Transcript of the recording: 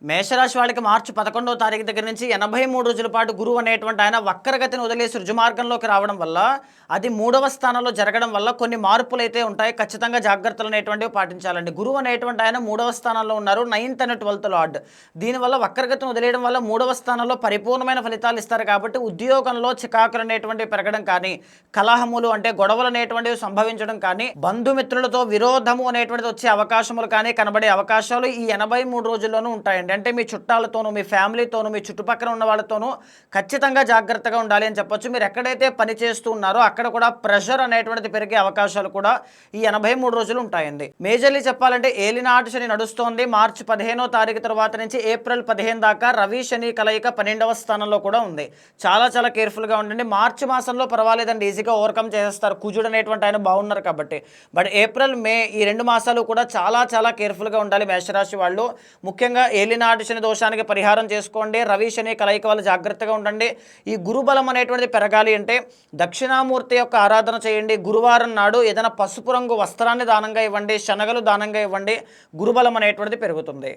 మేషరాశి వాళ్ళకి మార్చి 11వ తారీఖు దగ్గర నుంచి 83 రోజుల పాటు గురువు అనేటువంటి ఆయన వక్రగతిని వదిలేసి రుజుమార్గంలోకి రావడం వల్ల అది 3వ స్థానంలో జరగడం వల్ల కొన్ని మార్పులు అయితే ఉంటాయి. ఖచ్చితంగా జాగ్రత్తలు అనేటువంటివి పాటించాలండి. గురువు అనేటువంటి ఆయన 3వ స్థానంలో ఉన్నారు, 9th అండ్ 12th లార్డ్. దీనివల్ల వక్రగతిని వదిలేయడం వల్ల 3వ స్థానంలో పరిపూర్ణమైన ఫలితాలు ఇస్తారు. కాబట్టి ఉద్యోగంలో చికాకులు అనేటువంటివి పెరగడం కానీ, కలహములు అంటే గొడవలు అనేటువంటివి సంభవించడం కానీ, బంధుమిత్రులతో విరోధము అనేటువంటిది వచ్చే అవకాశములు కానీ కనబడే అవకాశాలు ఈ 83 రోజుల్లోనూ ఉంటాయండి. అంటే మీ చుట్టాలతోనూ, మీ ఫ్యామిలీతోనూ, మీ చుట్టుపక్కల ఉన్న వాళ్ళతోనూ ఖచ్చితంగా జాగ్రత్తగా ఉండాలి అని చెప్పొచ్చు. మీరు ఎక్కడైతే పని చేస్తూ ఉన్నారో అక్కడ కూడా ప్రెషర్ అనేటువంటిది పెరిగే అవకాశాలు కూడా ఈ 83 రోజులు ఉంటాయండి. మేజర్లీ చెప్పాలంటే ఏలినాటి శని నడుస్తోంది. మార్చి 15వ తారీఖు తర్వాత నుంచి ఏప్రిల్ 15 దాకా రవి శని కలయిక 12వ స్థానంలో కూడా ఉంది. చాలా చాలా కేర్ఫుల్గా ఉండండి. మార్చి మాసంలో పర్వాలేదండి, ఈజీగా ఓవర్కమ్ చేసేస్తారు. కుజుడు అనేటువంటి ఆయన బాగున్నారు కాబట్టి. బట్ ఏప్రిల్, మే ఈ 2 మాసాలు కూడా చాలా చాలా కేర్ఫుల్గా ఉండాలి మేషరాశి వాళ్ళు. ముఖ్యంగా ఏలినాటి శని దోషానికి పరిహారం చేసుకోండి. రవి శని కలయిక వల్ల జాగ్రత్తగా ఉండండి. ఈ గురుబలం అనేటువంటిది పెరగాలి అంటే దక్షిణామూర్తి యొక్క ఆరాధన చేయండి. గురువారం నాడు ఏదైనా పసుపు రంగు వస్త్రాన్ని దానంగా ఇవ్వండి, శనగలు దానంగా ఇవ్వండి. గురుబలం అనేటువంటిది పెరుగుతుంది.